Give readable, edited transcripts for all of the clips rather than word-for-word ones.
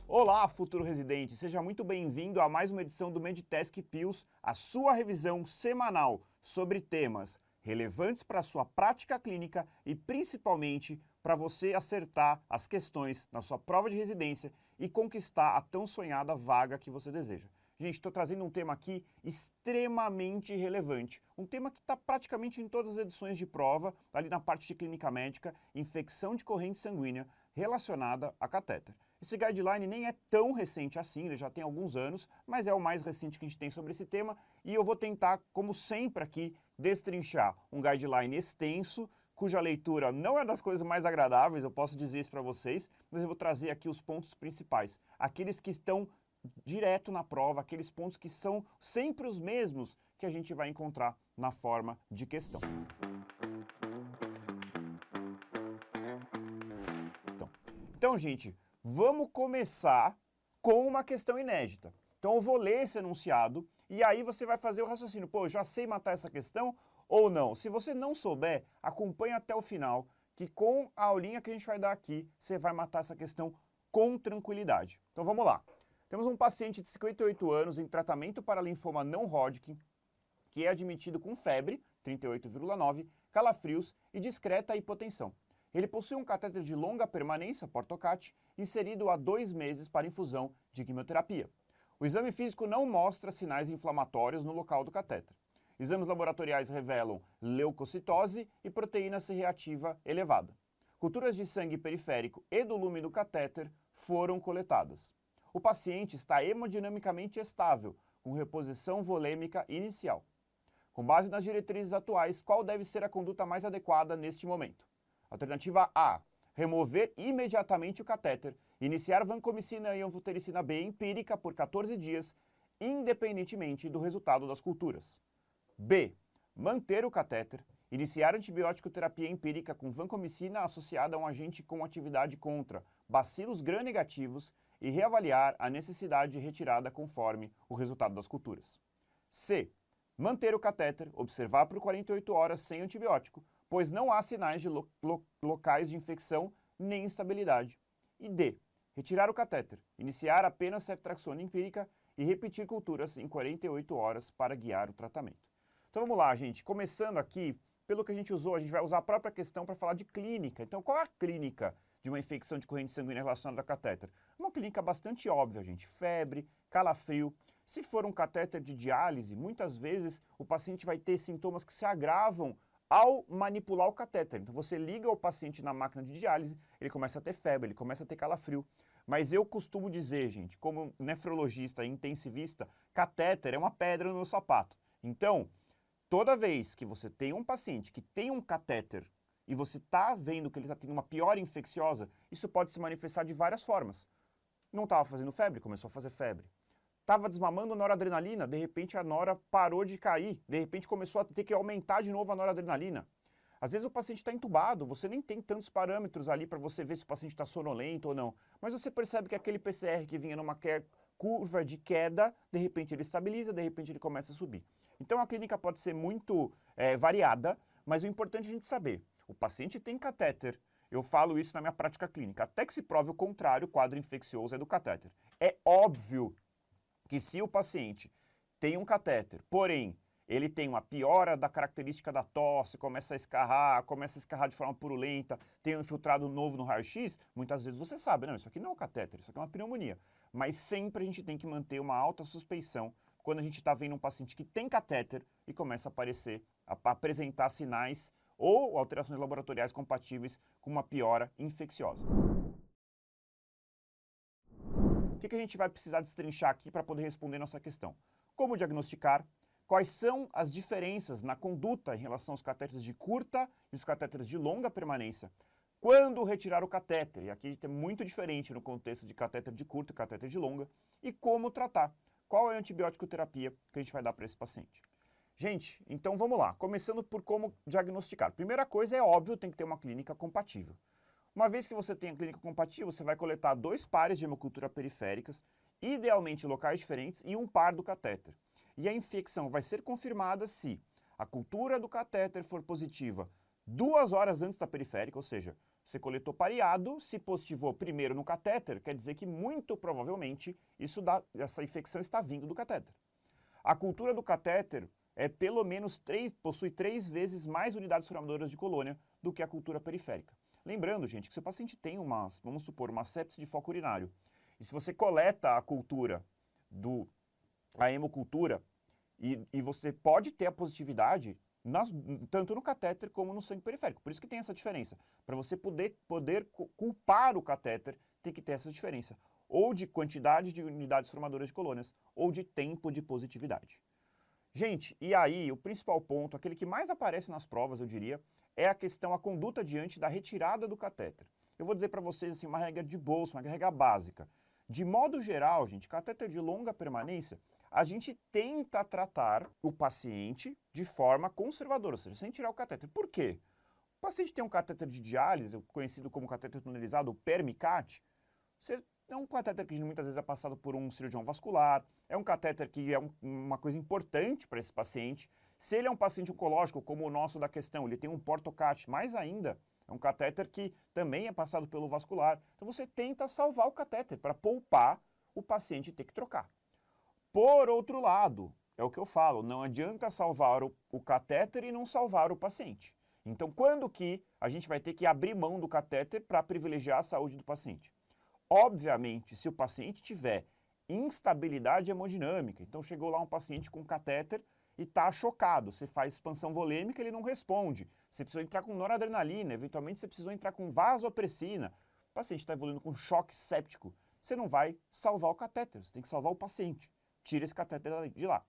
Olá, futuro residente! Seja muito bem-vindo a mais uma edição do Meditask Pills, a sua revisão semanal sobre temas relevantes para a sua prática clínica e principalmente para você acertar as questões na sua prova de residência e conquistar a tão sonhada vaga que você deseja. Gente, estou trazendo um tema aqui extremamente relevante, um tema que está praticamente em todas as edições de prova, ali na parte de clínica médica, infecção de corrente sanguínea relacionada a catéter. Esse guideline nem é tão recente assim, ele já tem alguns anos, mas é o mais recente que a gente tem sobre esse tema e eu vou tentar, como sempre aqui, destrinchar um guideline extenso, cuja leitura não é das coisas mais agradáveis, eu posso dizer isso para vocês, mas eu vou trazer aqui os pontos principais, aqueles que estão direto na prova, aqueles pontos que são sempre os mesmos que a gente vai encontrar na forma de questão. Então, gente, vamos começar com uma questão inédita. Então eu vou ler esse enunciado e aí você vai fazer o raciocínio. Pô, eu já sei matar essa questão ou não? Se você não souber, acompanhe até o final, que com a aulinha que a gente vai dar aqui, você vai matar essa questão com tranquilidade. Então vamos lá. Temos um paciente de 58 anos em tratamento para linfoma não Hodgkin, que é admitido com febre, 38,9, calafrios e discreta hipotensão. Ele possui um catéter de longa permanência, Portocat, inserido há 2 meses para infusão de quimioterapia. O exame físico não mostra sinais inflamatórios no local do catéter. Exames laboratoriais revelam leucocitose e proteína C reativa elevada. Culturas de sangue periférico e do lume do catéter foram coletadas. O paciente está hemodinamicamente estável, com reposição volêmica inicial. Com base nas diretrizes atuais, qual deve ser a conduta mais adequada neste momento? Alternativa A. Remover imediatamente o catéter, iniciar vancomicina e anfotericina B empírica por 14 dias, independentemente do resultado das culturas. B. Manter o catéter, iniciar antibiótico terapia empírica com vancomicina associada a um agente com atividade contra bacilos gram-negativos e reavaliar a necessidade de retirada conforme o resultado das culturas. C. Manter o catéter, observar por 48 horas sem antibiótico, pois não há sinais de locais de infecção nem instabilidade. E D. Retirar o catéter, iniciar apenas ceftriaxona empírica e repetir culturas em 48 horas para guiar o tratamento. Então vamos lá, gente. Começando aqui, pelo que a gente usou, a gente vai usar a própria questão para falar de clínica. Então qual é a clínica de uma infecção de corrente sanguínea relacionada a catéter? Uma clínica bastante óbvia, gente. Febre, calafrio. Se for um catéter de diálise, muitas vezes o paciente vai ter sintomas que se agravam ao manipular o catéter. Então você liga o paciente na máquina de diálise, ele começa a ter febre, ele começa a ter calafrio. Mas eu costumo dizer, gente, como nefrologista e intensivista, catéter é uma pedra no meu sapato. Então, toda vez que você tem um paciente que tem um catéter e você está vendo que ele está tendo uma piora infecciosa, isso pode se manifestar de várias formas. Não estava fazendo febre, começou a fazer febre. Estava desmamando noradrenalina, de repente a nora parou de cair, de repente começou a ter que aumentar de novo a noradrenalina. Às vezes o paciente está entubado, você nem tem tantos parâmetros ali para você ver se o paciente está sonolento ou não, mas você percebe que aquele PCR que vinha numa curva de queda, de repente ele estabiliza, de repente ele começa a subir. Então a clínica pode ser muito variada, mas o importante é a gente saber, o paciente tem catéter, eu falo isso na minha prática clínica, até que se prove o contrário, o quadro infeccioso é do catéter. É óbvio que se o paciente tem um catéter, porém, ele tem uma piora da característica da tosse, começa a escarrar de forma purulenta, tem um infiltrado novo no raio-x, muitas vezes você sabe, não, isso aqui não é um catéter, isso aqui é uma pneumonia. Mas sempre a gente tem que manter uma alta suspeição quando a gente está vendo um paciente que tem catéter e começa a apresentar sinais ou alterações laboratoriais compatíveis com uma piora infecciosa. O que a gente vai precisar destrinchar aqui para poder responder nossa questão? Como diagnosticar? Quais são as diferenças na conduta em relação aos catéteres de curta e os catéteres de longa permanência? Quando retirar o catéter? E aqui é muito diferente no contexto de catéter de curta e catéter de longa. E como tratar? Qual é a antibiótico terapia que a gente vai dar para esse paciente? Gente, então vamos lá. Começando por como diagnosticar. Primeira coisa, é óbvio, tem que ter uma clínica compatível. Uma vez que você tem a clínica compatível, você vai coletar 2 pares de hemocultura periféricas, idealmente locais diferentes, e um par do catéter. E a infecção vai ser confirmada se a cultura do catéter for positiva 2 horas antes da periférica, ou seja, você coletou pareado, se positivou primeiro no catéter, quer dizer que muito provavelmente essa infecção está vindo do catéter. A cultura do catéter é pelo menos possui 3 vezes mais unidades formadoras de colônia do que a cultura periférica. Lembrando, gente, que se o paciente tem vamos supor, uma sepse de foco urinário, e se você coleta a cultura, a hemocultura, e você pode ter a positividade tanto no catéter como no sangue periférico. Por isso que tem essa diferença. Para você poder culpar o catéter, tem que ter essa diferença. Ou de quantidade de unidades formadoras de colônias, ou de tempo de positividade. Gente, e aí o principal ponto, aquele que mais aparece nas provas, eu diria, é a conduta diante da retirada do catéter. Eu vou dizer para vocês assim, uma regra de bolso, uma regra básica. De modo geral, gente, catéter de longa permanência, a gente tenta tratar o paciente de forma conservadora, ou seja, sem tirar o catéter. Por quê? O paciente tem um catéter de diálise, conhecido como catéter tunelizado, o Permicat. É um catéter que muitas vezes é passado por um cirurgião vascular, é um catéter que é uma coisa importante para esse paciente. Se ele é um paciente oncológico, como o nosso da questão, ele tem um Portocat, mais ainda, é um catéter que também é passado pelo vascular. Então você tenta salvar o catéter para poupar o paciente ter que trocar. Por outro lado, é o que eu falo, não adianta salvar o catéter e não salvar o paciente. Então, quando que a gente vai ter que abrir mão do catéter para privilegiar a saúde do paciente? Obviamente, se o paciente tiver instabilidade hemodinâmica, então chegou lá um paciente com catéter e está chocado, você faz expansão volêmica, ele não responde, você precisa entrar com noradrenalina, eventualmente você precisou entrar com vasopressina, o paciente está evoluindo com choque séptico, você não vai salvar o catéter, você tem que salvar o paciente. Tira esse catéter de lá.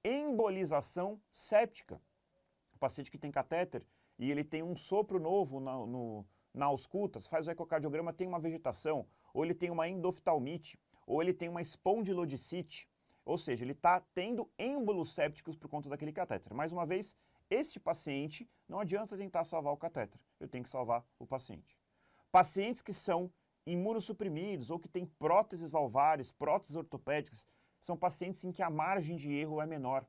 Embolização séptica. O paciente que tem catéter e ele tem um sopro novo na ausculta, faz o ecocardiograma, tem uma vegetação, ou ele tem uma endoftalmite, ou ele tem uma espondilodicite, ou seja, ele está tendo êmbolos sépticos por conta daquele catéter. Mais uma vez, este paciente, não adianta tentar salvar o catéter, eu tenho que salvar o paciente. Pacientes que são imunossuprimidos ou que têm próteses valvares, próteses ortopédicas, são pacientes em que a margem de erro é menor.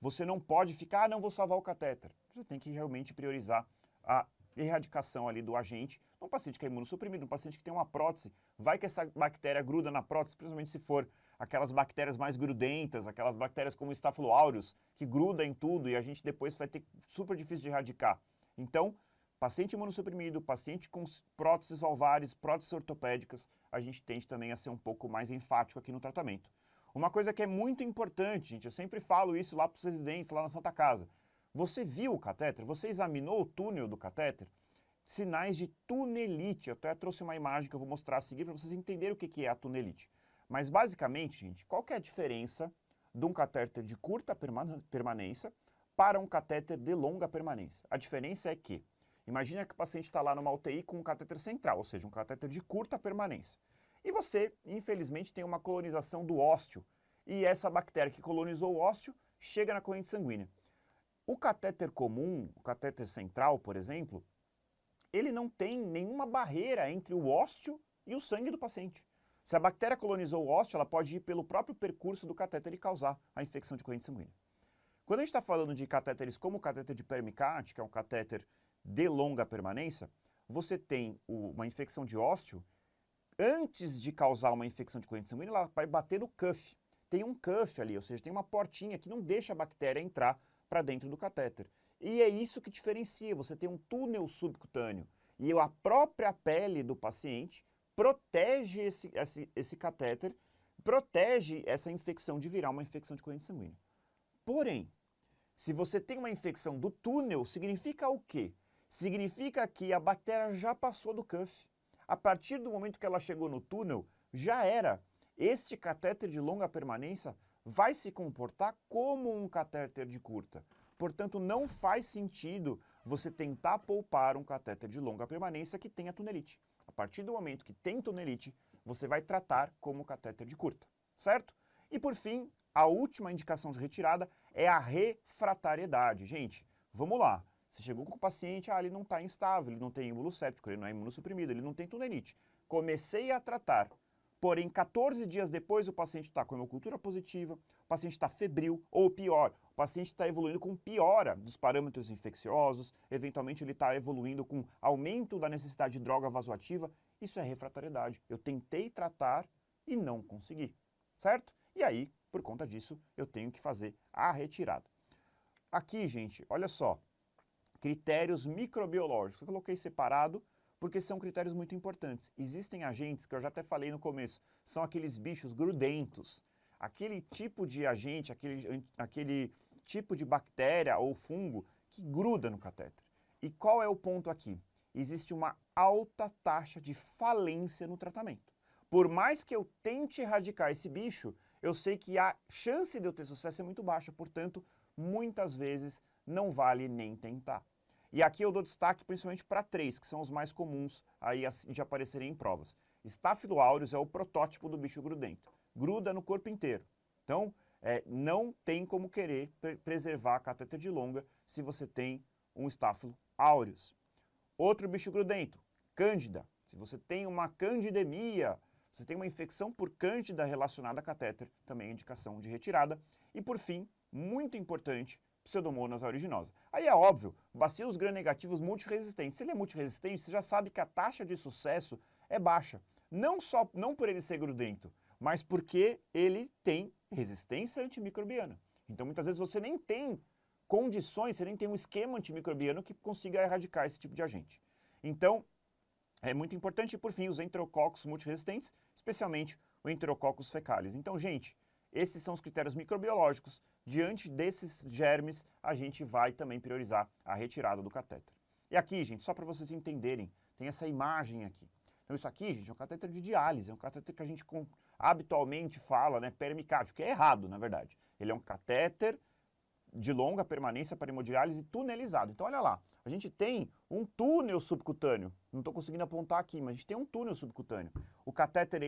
Você não pode ficar, não vou salvar o catéter. Você tem que realmente priorizar a erradicação ali do agente num paciente que é imunossuprimido, num paciente que tem uma prótese. Vai que essa bactéria gruda na prótese, principalmente se for aquelas bactérias mais grudentas, aquelas bactérias como o Staphylo aureus, que gruda em tudo e a gente depois vai ter super difícil de erradicar. Então, paciente imunossuprimido, paciente com próteses valvares, próteses ortopédicas, a gente tende também a ser um pouco mais enfático aqui no tratamento. Uma coisa que é muito importante, gente, eu sempre falo isso lá para os residentes, lá na Santa Casa. Você viu o catéter? Você examinou o túnel do catéter? Sinais de tunelite. Eu até trouxe uma imagem que eu vou mostrar a seguir para vocês entenderem o que é a tunelite. Mas basicamente, gente, qual que é a diferença de um catéter de curta permanência para um catéter de longa permanência? A diferença é que, imagina que o paciente está lá numa UTI com um catéter central, ou seja, um catéter de curta permanência. E você, infelizmente, tem uma colonização do ósteo. E essa bactéria que colonizou o ósteo chega na corrente sanguínea. O catéter comum, o catéter central, por exemplo, ele não tem nenhuma barreira entre o ósteo e o sangue do paciente. Se a bactéria colonizou o ósteo, ela pode ir pelo próprio percurso do catéter e causar a infecção de corrente sanguínea. Quando a gente está falando de catéteres como o catéter de Permicat, que é um catéter de longa permanência, você tem uma infecção de ósteo. Antes de causar uma infecção de corrente sanguínea, ela vai bater no cuff. Tem um cuff ali, ou seja, tem uma portinha que não deixa a bactéria entrar para dentro do catéter. E é isso que diferencia, você tem um túnel subcutâneo. E a própria pele do paciente protege esse catéter, protege essa infecção de virar uma infecção de corrente sanguínea. Porém, se você tem uma infecção do túnel, significa o quê? Significa que a bactéria já passou do cuff. A partir do momento que ela chegou no túnel, já era. Este catéter de longa permanência vai se comportar como um catéter de curta. Portanto, não faz sentido você tentar poupar um catéter de longa permanência que tenha tunelite. A partir do momento que tem tunelite, você vai tratar como catéter de curta, certo? E por fim, a última indicação de retirada é a refratariedade. Gente, vamos lá. Você chegou com o paciente, ele não está instável, ele não tem êmbolo séptico, ele não é imunossuprimido, ele não tem tunelite. Comecei a tratar, porém 14 dias depois o paciente está com hemocultura positiva, o paciente está febril, ou pior, o paciente está evoluindo com piora dos parâmetros infecciosos, eventualmente ele está evoluindo com aumento da necessidade de droga vasoativa, isso é refratariedade. Eu tentei tratar e não consegui, certo? E aí, por conta disso, eu tenho que fazer a retirada. Aqui, gente, olha só, critérios microbiológicos. Eu coloquei separado porque são critérios muito importantes. Existem agentes, que eu já até falei no começo, são aqueles bichos grudentos. Aquele tipo de agente, aquele tipo de bactéria ou fungo que gruda no catéter. E qual é o ponto aqui? Existe uma alta taxa de falência no tratamento. Por mais que eu tente erradicar esse bicho, eu sei que a chance de eu ter sucesso é muito baixa, portanto, muitas vezes não vale nem tentar. E aqui eu dou destaque principalmente para 3, que são os mais comuns aí de aparecerem em provas. Staphylo aureus é o protótipo do bicho grudento. Gruda no corpo inteiro. Então, não tem como querer preservar a catéter de longa se você tem um Staphylo aureus. Outro bicho grudento, Cândida. Se você tem uma candidemia, você tem uma infecção por cândida relacionada a catéter, também é indicação de retirada. E por fim, muito importante, Pseudomonas aeruginosa. Aí é óbvio, bacilos gram-negativos multiresistentes. Se ele é multiresistente, você já sabe que a taxa de sucesso é baixa. Não por ele ser grudento, mas porque ele tem resistência antimicrobiana. Então, muitas vezes você nem tem condições, você nem tem um esquema antimicrobiano que consiga erradicar esse tipo de agente. Então, é muito importante, e por fim, os enterococos multiresistentes, especialmente o Enterococcus fecalis. Então, gente, esses são os critérios microbiológicos. Diante desses germes, a gente vai também priorizar a retirada do catéter. E aqui, gente, só para vocês entenderem, tem essa imagem aqui. Então, isso aqui, gente, é um catéter de diálise, é um catéter que a gente habitualmente fala, né, permicádio, que é errado, na verdade. Ele é um catéter de longa permanência para hemodiálise tunelizado. Então, olha lá, a gente tem um túnel subcutâneo. Não estou conseguindo apontar aqui, mas a gente tem um túnel subcutâneo. O catéter,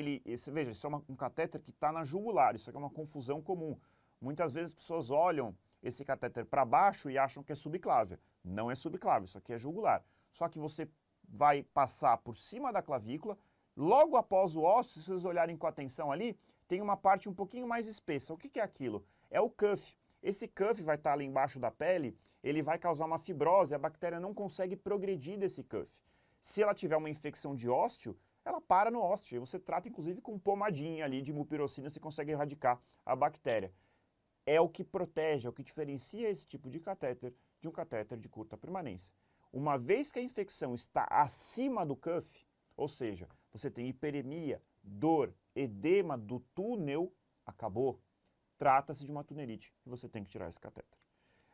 veja, isso é um catéter que está na jugular, isso aqui é uma confusão comum. Muitas vezes as pessoas olham esse catéter para baixo e acham que é subclávia. Não é subclávia, isso aqui é jugular. Só que você vai passar por cima da clavícula, logo após o ósseo, se vocês olharem com atenção ali, tem uma parte um pouquinho mais espessa. O que é aquilo? É o cuff. Esse cuff vai estar ali embaixo da pele, ele vai causar uma fibrose, a bactéria não consegue progredir desse cuff. Se ela tiver uma infecção de ósteo, ela para no ósteo. E você trata, inclusive, com pomadinha ali de mupirocina, você consegue erradicar a bactéria. É o que protege, é o que diferencia esse tipo de catéter de um catéter de curta permanência. Uma vez que a infecção está acima do cuff, ou seja, você tem hiperemia, dor, edema do túnel, acabou. Trata-se de uma tunelite e você tem que tirar esse catéter.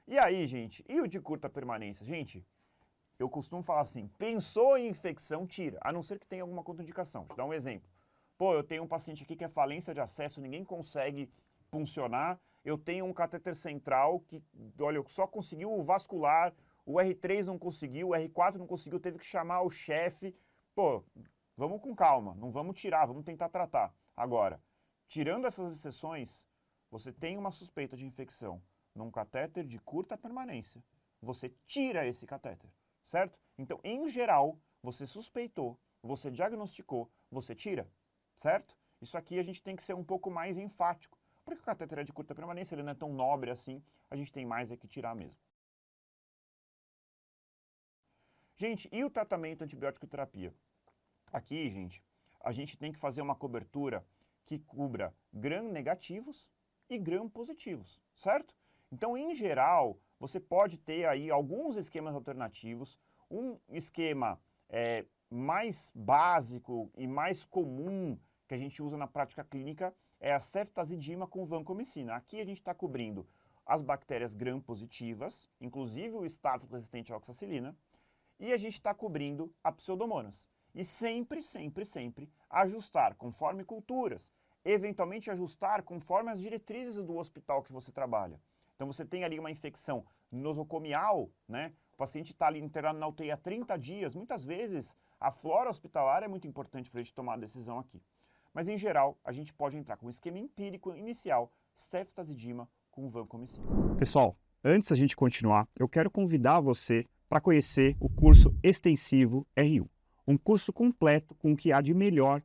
E aí, gente, e o de curta permanência? Gente, eu costumo falar assim, pensou em infecção, tira, a não ser que tenha alguma contraindicação. Vou te dar um exemplo. Pô, eu tenho um paciente aqui que é falência de acesso, ninguém consegue puncionar, eu tenho um catéter central que, olha, só conseguiu o vascular, o R3 não conseguiu, o R4 não conseguiu, teve que chamar o chefe. Pô, vamos com calma, não vamos tirar, vamos tentar tratar. Agora, tirando essas exceções, você tem uma suspeita de infecção num catéter de curta permanência, você tira esse catéter, certo? Então, em geral, você suspeitou, você diagnosticou, você tira, certo? Isso aqui a gente tem que ser um pouco mais enfático, porque o catéter é de curta permanência, ele não é tão nobre assim, a gente tem mais é que tirar mesmo. Gente, e o tratamento antibiótico terapia? Aqui, gente, a gente tem que fazer uma cobertura que cubra gram-negativos e gram-positivos, certo? Então, em geral, você pode ter aí alguns esquemas alternativos. Um esquema mais básico e mais comum que a gente usa na prática clínica é a ceftazidima com vancomicina. Aqui a gente está cobrindo as bactérias gram-positivas, inclusive o Staphylococcus resistente à oxacilina, e a gente está cobrindo a Pseudomonas. E sempre, sempre, sempre ajustar conforme culturas, eventualmente ajustar conforme as diretrizes do hospital que você trabalha. Então você tem ali uma infecção nosocomial, né? O paciente está ali internado na UTI há 30 dias, muitas vezes a flora hospitalar é muito importante para a gente tomar a decisão aqui. Mas em geral, a gente pode entrar com um esquema empírico inicial, ceftazidima com vancomicina. Pessoal, antes da gente continuar, eu quero convidar você para conhecer o curso extensivo R1. Um curso completo com o que há de melhor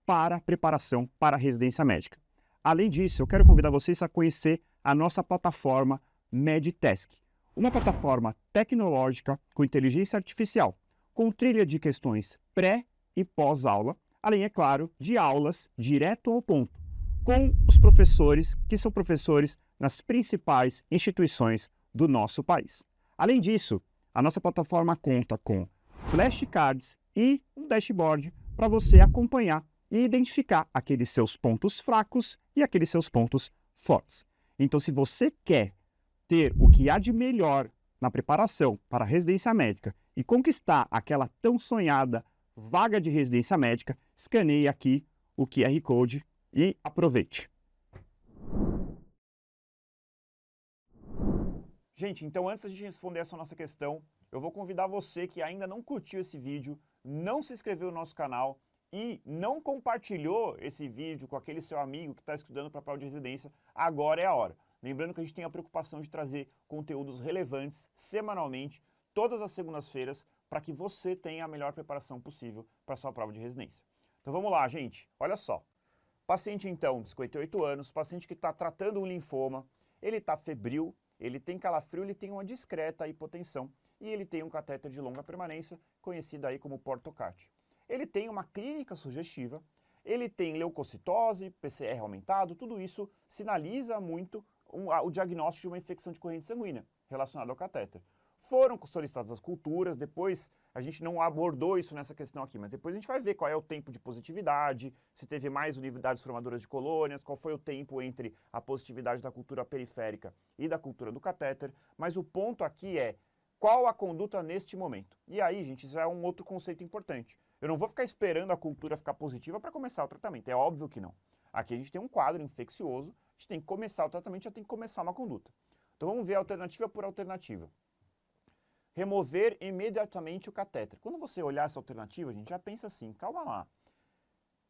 para a preparação para a residência médica. Além disso, eu quero convidar vocês a conhecer a nossa plataforma MedTask, uma plataforma tecnológica com inteligência artificial, com trilha de questões pré e pós-aula, além, é claro, de aulas direto ao ponto, com os professores que são professores nas principais instituições do nosso país. Além disso, a nossa plataforma conta com flashcards e um dashboard para você acompanhar e identificar aqueles seus pontos fracos e aqueles seus pontos fortes. Então, se você quer ter o que há de melhor na preparação para a residência médica e conquistar aquela tão sonhada vaga de residência médica, escaneie aqui o QR Code e aproveite. Gente, então antes de responder essa nossa questão, eu vou convidar você que ainda não curtiu esse vídeo, não se inscreveu no nosso canal e não compartilhou esse vídeo com aquele seu amigo que está estudando para a prova de residência, agora é a hora. Lembrando que a gente tem a preocupação de trazer conteúdos relevantes semanalmente, todas as segundas-feiras, para que você tenha a melhor preparação possível para a sua prova de residência. Então vamos lá, gente. Olha só. Paciente, então, de 58 anos, paciente que está tratando um linfoma, ele está febril, ele tem calafrio, ele tem uma discreta hipotensão e ele tem um catéter de longa permanência, conhecido aí como Portocard. Ele tem uma clínica sugestiva, ele tem leucocitose, PCR aumentado, tudo isso sinaliza muito o diagnóstico de uma infecção de corrente sanguínea relacionada ao catéter. Foram solicitadas as culturas, depois a gente não abordou isso nessa questão aqui, mas depois a gente vai ver qual é o tempo de positividade, se teve mais unidades formadoras de colônias, qual foi o tempo entre a positividade da cultura periférica e da cultura do catéter, mas o ponto aqui é qual a conduta neste momento. E aí, gente, isso é um outro conceito importante. Eu não vou ficar esperando a cultura ficar positiva para começar o tratamento, é óbvio que não. Aqui a gente tem um quadro infeccioso, a gente tem que começar o tratamento, já tem que começar uma conduta. Então vamos ver alternativa por alternativa. Remover imediatamente o catéter. Quando você olhar essa alternativa, a gente já pensa assim, calma lá.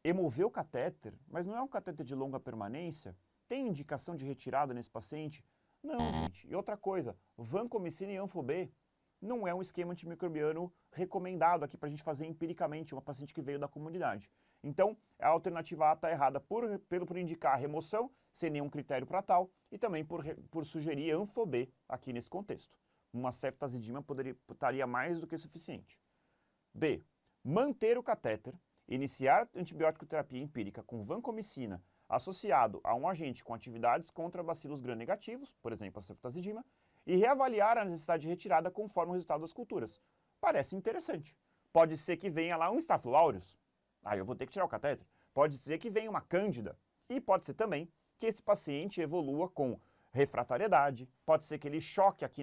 Remover o catéter, mas não é um catéter de longa permanência? Tem indicação de retirada nesse paciente? Não, gente. E outra coisa, vancomicina e Anfo-B não é um esquema antimicrobiano recomendado aqui para a gente fazer empiricamente, uma paciente que veio da comunidade. Então, a alternativa A está errada por indicar a remoção, sem nenhum critério para tal, e também por sugerir Anfo-B aqui nesse contexto. Uma ceftazidima estaria mais do que suficiente. B. Manter o catéter, iniciar antibiótico terapia empírica com vancomicina associado a um agente com atividades contra bacilos gram-negativos, por exemplo, a ceftazidima, e reavaliar a necessidade de retirada conforme o resultado das culturas. Parece interessante. Pode ser que venha lá um Staphylococcus aureus, aí eu vou ter que tirar o catéter. Pode ser que venha uma cândida, e pode ser também que esse paciente evolua com refratariedade, pode ser que ele choque aqui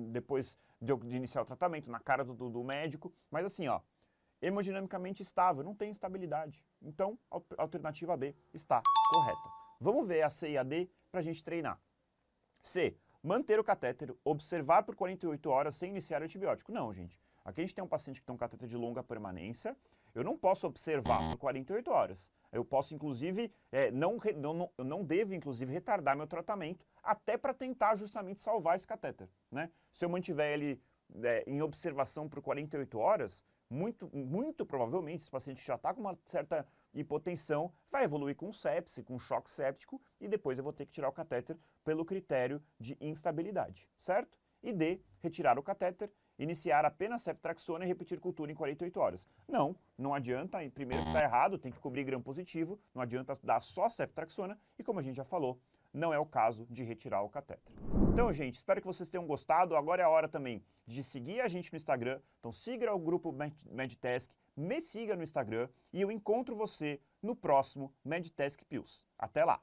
depois de iniciar o tratamento, na cara do médico, mas assim, ó, hemodinamicamente estável, não tem estabilidade. Então, a alternativa B está correta. Vamos ver a C e a D para a gente treinar. C. Manter o catéter, observar por 48 horas sem iniciar antibiótico. Não, gente. Aqui a gente tem um paciente que tem um catéter de longa permanência, eu não posso observar por 48 horas. Eu posso, inclusive, eu não devo, inclusive, retardar meu tratamento até para tentar justamente salvar esse catéter, né? Se eu mantiver ele em observação por 48 horas, muito provavelmente esse paciente já está com uma certa hipotensão, vai evoluir com sepse, com choque séptico, e depois eu vou ter que tirar o catéter pelo critério de instabilidade, certo? E D, retirar o catéter, iniciar apenas ceftriaxona e repetir cultura em 48 horas. Não adianta, primeiro que está errado, tem que cobrir gram positivo, não adianta dar só ceftriaxona, e como a gente já falou, não é o caso de retirar o catéter. Então, gente, espero que vocês tenham gostado. Agora é a hora também de seguir a gente no Instagram. Então, siga o grupo MedTask, me siga no Instagram e eu encontro você no próximo MedTask Pills. Até lá!